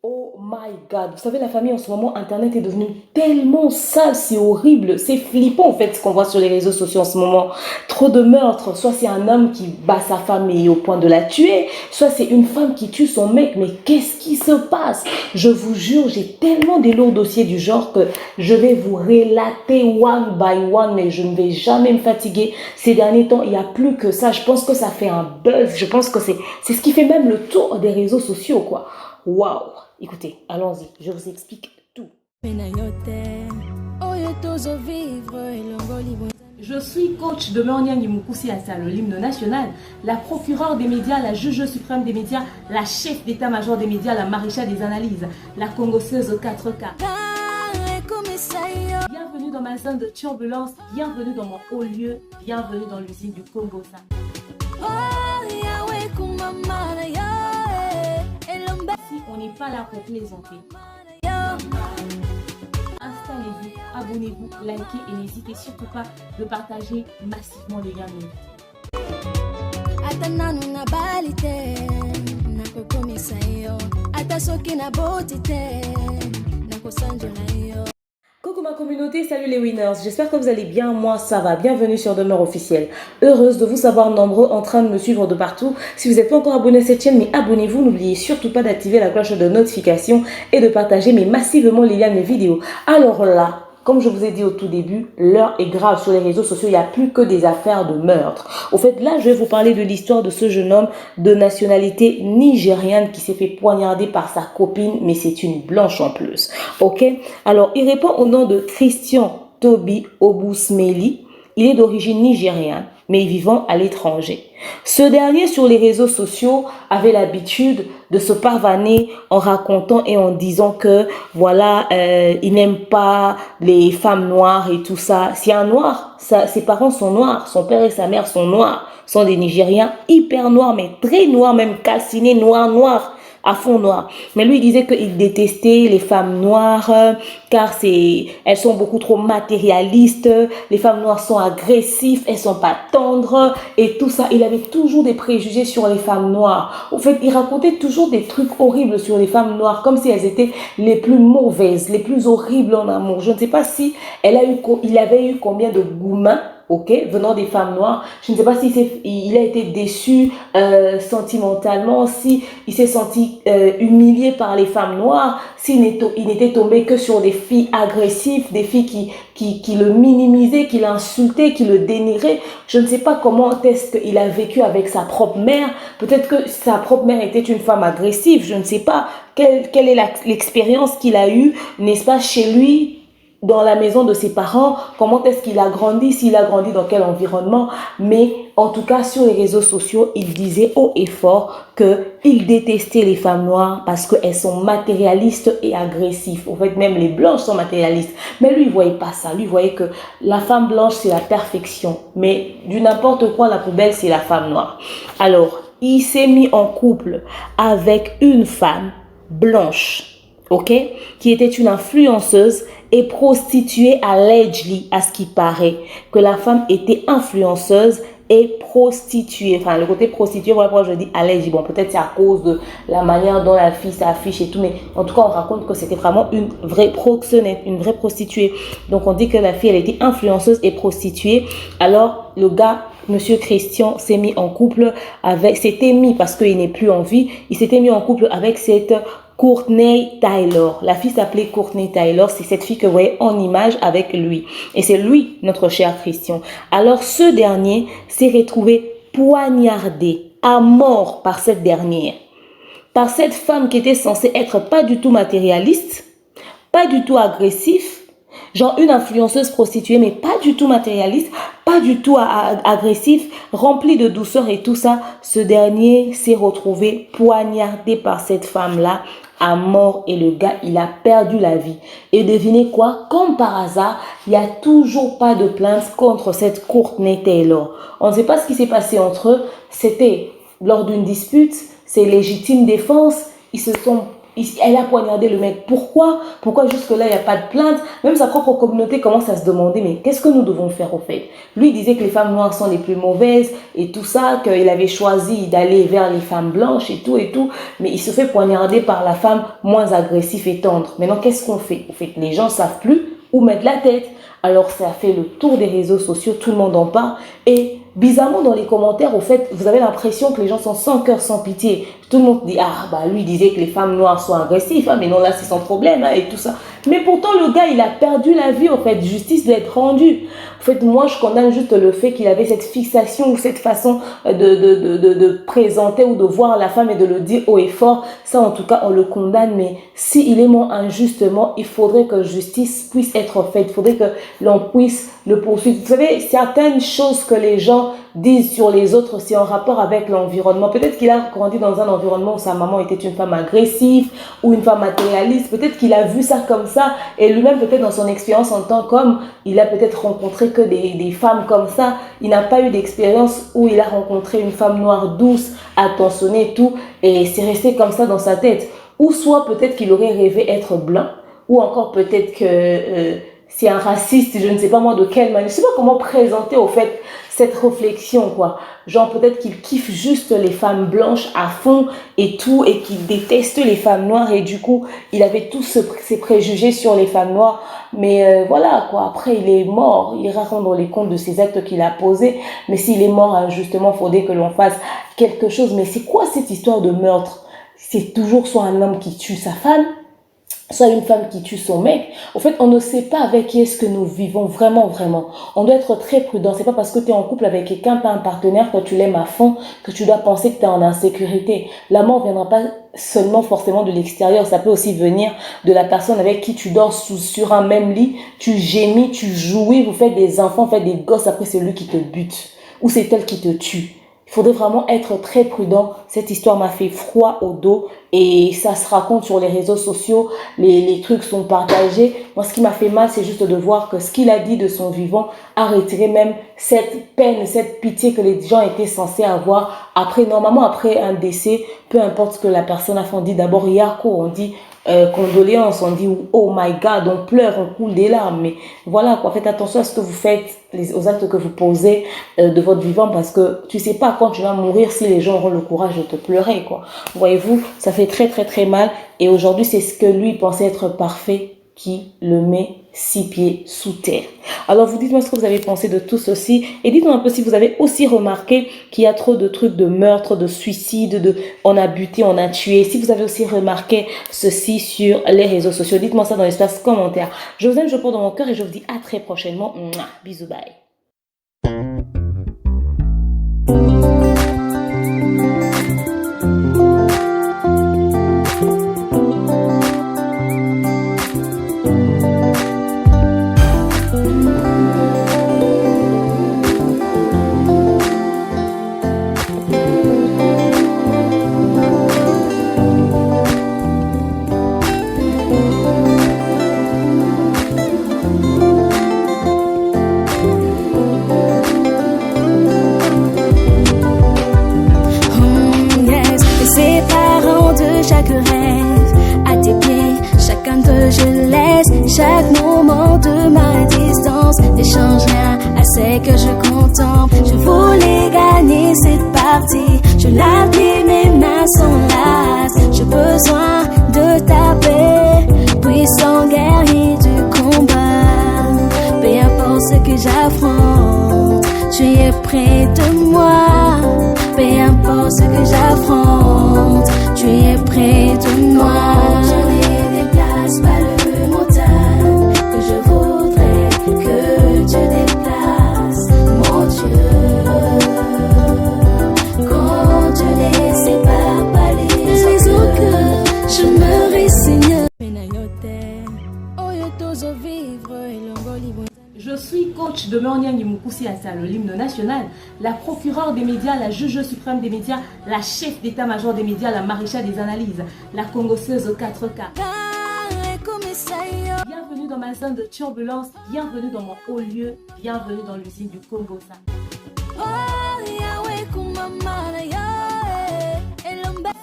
Oh my God, vous savez, la famille en ce moment, Internet est devenu tellement sale, c'est horrible, c'est flippant en fait ce qu'on voit sur les réseaux sociaux en ce moment. Trop de meurtres, soit c'est un homme qui bat sa femme et est au point de la tuer, soit c'est une femme qui tue son mec, mais qu'est-ce qui se passe? Je vous jure, j'ai tellement des lourds dossiers du genre que je vais vous relater one by one, mais je ne vais jamais me fatiguer. Ces derniers temps, il n'y a plus que ça, je pense que ça fait un buzz, je pense que c'est ce qui fait même le tour des réseaux sociaux, quoi. Waouh! Écoutez, allons-y, je vous explique tout. Je suis coach de Meonian Mukusi Assa, l'hymne national, la procureure des médias, la juge suprême des médias, la chef d'état-major des médias, la maréchale des analyses, la congosseuse 4K. Bienvenue dans ma zone de turbulence, bienvenue dans mon haut lieu, bienvenue dans l'usine du Congo. Si on n'est pas là pour plaisanter, installez-vous, abonnez-vous, likez et n'hésitez surtout pas de partager massivement les liens. Coucou ma communauté, salut les winners, j'espère que vous allez bien, moi ça va, bienvenue sur Demeure Officielle. Heureuse de vous savoir nombreux en train de me suivre de partout. Si vous n'êtes pas encore abonné à cette chaîne, mais abonnez-vous, n'oubliez surtout pas d'activer la cloche de notification et de partager mais massivement les liens de mes vidéos. Alors là, comme je vous ai dit au tout début, l'heure est grave sur les réseaux sociaux, il n'y a plus que des affaires de meurtre. Au fait, là, je vais vous parler de l'histoire de ce jeune homme de nationalité nigériane qui s'est fait poignarder par sa copine, mais c'est une blanche en plus. Ok? Alors, il répond au nom de Christian Toby Obusmeli. Il est d'origine nigériane, mais vivant à l'étranger. Ce dernier, sur les réseaux sociaux, avait l'habitude de se pavaner en racontant et en disant que, voilà, il n'aime pas les femmes noires et tout ça. C'est un noir, ses parents sont noirs, son père et sa mère sont noirs, sont des Nigériens hyper noirs, mais très noirs, même calcinés, noirs. À fond noir. Mais lui, il disait qu'il détestait les femmes noires car elles sont beaucoup trop matérialistes. Les femmes noires sont agressives, elles sont pas tendres et tout ça. Il avait toujours des préjugés sur les femmes noires. Au fait, il racontait toujours des trucs horribles sur les femmes noires, comme si elles étaient les plus mauvaises, les plus horribles en amour. Je ne sais pas si il avait eu combien de goumins, ok, venant des femmes noires. Je ne sais pas si il a été déçu sentimentalement, si il s'est senti humilié par les femmes noires, s'il n'était tombé que sur des filles agressives, des filles qui le minimisaient, qui l'insultaient, qui le dénigraient. Je ne sais pas comment est-ce qu'il a vécu avec sa propre mère. Peut-être que sa propre mère était une femme agressive. Je ne sais pas quelle est l'expérience qu'il a eue, n'est-ce pas, chez lui, dans la maison de ses parents, comment est-ce qu'il a grandi, s'il a grandi dans quel environnement. Mais en tout cas, sur les réseaux sociaux, il disait haut et fort qu'il détestait les femmes noires parce qu'elles sont matérialistes et agressives. En fait, même les blanches sont matérialistes. Mais lui, il ne voyait pas ça. Lui, il voyait que la femme blanche, c'est la perfection. Mais du n'importe quoi, la plus belle, c'est la femme noire. Alors, il s'est mis en couple avec une femme blanche, ok, qui était une influenceuse et prostituée allegedly, à ce qui paraît, que la femme était influenceuse et prostituée. Enfin, le côté prostituée, voilà pourquoi je dis allegedly. Bon, peut-être c'est à cause de la manière dont la fille s'affiche et tout, mais en tout cas, on raconte que c'était vraiment une vraie proxénète, une vraie prostituée. Donc, on dit que la fille, elle était influenceuse et prostituée. Alors, le gars, Monsieur Christian, s'est mis en couple avec, parce qu'il n'est plus en vie, il s'était mis en couple avec cette Courtney Taylor. La fille s'appelait Courtney Taylor. C'est cette fille que vous voyez en image avec lui. Et c'est lui, notre cher Christian. Alors, ce dernier s'est retrouvé poignardé à mort par cette dernière. Par cette femme qui était censée être pas du tout matérialiste, pas du tout agressif, genre une influenceuse prostituée, mais pas du tout matérialiste, pas du tout agressif, rempli de douceur et tout ça. Ce dernier s'est retrouvé poignardé par cette femme-là à mort et le gars, il a perdu la vie. Et devinez quoi? Comme par hasard, il n'y a toujours pas de plainte contre cette Courtney Taylor. On ne sait pas ce qui s'est passé entre eux. C'était lors d'une dispute, c'est légitime défense. Ils se sont elle a poignardé le mec. Pourquoi jusque-là, il n'y a pas de plainte? Même sa propre communauté commence à se demander, mais qu'est-ce que nous devons faire au fait? Lui disait que les femmes noires sont les plus mauvaises et tout ça, qu'il avait choisi d'aller vers les femmes blanches et tout, mais il se fait poignarder par la femme moins agressive et tendre. Maintenant, qu'est-ce qu'on fait? Au fait, les gens ne savent plus où mettre la tête. Alors, ça fait le tour des réseaux sociaux, tout le monde en parle. Et bizarrement, dans les commentaires, au fait, vous avez l'impression que les gens sont sans cœur, sans pitié. Tout le monde dit, ah, bah, lui disait que les femmes noires sont agressives, hein, mais non, là, c'est son problème, hein, et tout ça. Mais pourtant, le gars, il a perdu la vie, au fait. Justice doit être rendue. En fait, moi, je condamne juste le fait qu'il avait cette fixation ou cette façon de présenter ou de voir la femme et de le dire haut et fort. Ça, en tout cas, on le condamne. Mais s'il est mort injustement, il faudrait que justice puisse être faite. Il faudrait que l'on puisse le poursuivre. Vous savez, certaines choses que les gens disent sur les autres, c'est en rapport avec l'environnement. Peut-être qu'il a grandi dans un environnement où sa maman était une femme agressive ou une femme matérialiste. Peut-être qu'il a vu ça comme ça et lui-même, peut-être dans son expérience en tant qu'homme, il a peut-être rencontré que des femmes comme ça. Il n'a pas eu d'expérience où il a rencontré une femme noire douce, attentionnée et tout, et c'est resté comme ça dans sa tête. Ou soit peut-être qu'il aurait rêvé être blanc, ou encore peut-être que c'est un raciste, je ne sais pas moi de quelle manière. Je ne sais pas comment présenter au fait cette réflexion, quoi. Genre peut-être qu'il kiffe juste les femmes blanches à fond et tout, et qu'il déteste les femmes noires, et du coup, il avait tous ses préjugés sur les femmes noires. Mais voilà, quoi. Après, il est mort. Il ira rendre les comptes de ses actes qu'il a posés. Mais s'il est mort injustement, il faudrait que l'on fasse quelque chose. Mais c'est quoi cette histoire de meurtre? C'est toujours soit un homme qui tue sa femme, soit une femme qui tue son mec. En fait, on ne sait pas avec qui est-ce que nous vivons vraiment. On doit être très prudent. C'est pas parce que tu es en couple avec quelqu'un, tu as un partenaire, que tu l'aimes à fond, que tu dois penser que tu es en insécurité. La mort ne viendra pas seulement forcément de l'extérieur. Ça peut aussi venir de la personne avec qui tu dors sur un même lit, tu gémis, tu jouis, vous faites des enfants, vous faites des gosses, après c'est lui qui te bute. Ou c'est elle qui te tue. Il faudrait vraiment être très prudent. Cette histoire m'a fait froid au dos et ça se raconte sur les réseaux sociaux. Les trucs sont partagés. Moi, ce qui m'a fait mal, c'est juste de voir que ce qu'il a dit de son vivant a retiré même cette peine, cette pitié que les gens étaient censés avoir. Normalement, après un décès, peu importe ce que la personne a fait, on dit d'abord Yako, on dit condoléances, on dit oh my god, on pleure, on coule des larmes. Mais voilà quoi, faites attention à ce que vous faites, aux actes que vous posez de votre vivant, parce que tu sais pas quand tu vas mourir si les gens auront le courage de te pleurer, quoi. Voyez-vous, ça fait très mal, et aujourd'hui c'est ce que lui pensait être parfait qui le met 6 pieds sous terre. Alors vous dites-moi ce que vous avez pensé de tout ceci, et dites-moi un peu si vous avez aussi remarqué qu'il y a trop de trucs de meurtre, de suicide, on a buté, on a tué. Si vous avez aussi remarqué ceci sur les réseaux sociaux, dites-moi ça dans l'espace commentaire. Je vous aime, je porte dans mon cœur, et je vous dis à très prochainement. Mouah, bisous, bye. Chaque rêve à tes pieds, chacun de je laisse chaque moment de ma distance ne change rien à ce que je contemple. Je voulais gagner cette partie, je l'appuie, mes mains sont lasses. J'ai besoin de ta paix, puissant guerrier du combat. Peu importe ce que j'affronte, tu es près de moi. Peu importe ce que j'affronte, tu es près de moi. Je ne déplace pas le montagne que je voudrais que tu déplaces, mon Dieu. Quand tu les sépares pas les oiseaux que je me résigne. Je suis coach de Morniang Mukusi Assa, l'hymne national, la procureure des médias, la juge suprême des médias, la chef d'état-major des médias, la maréchale des analyses, la congosseuse aux 4K. Bienvenue dans ma zone de turbulence, bienvenue dans mon haut lieu, bienvenue dans l'usine du Congo.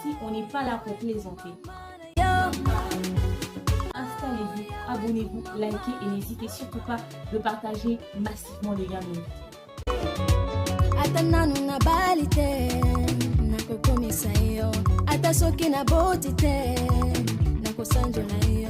Si on n'est pas là pour plaisanter. abonnez-vous, likez et n'hésitez surtout pas de partager massivement les liens. Ata nanu na bali te nakokomisa yo, ata soki na boti te nakosanjola yo.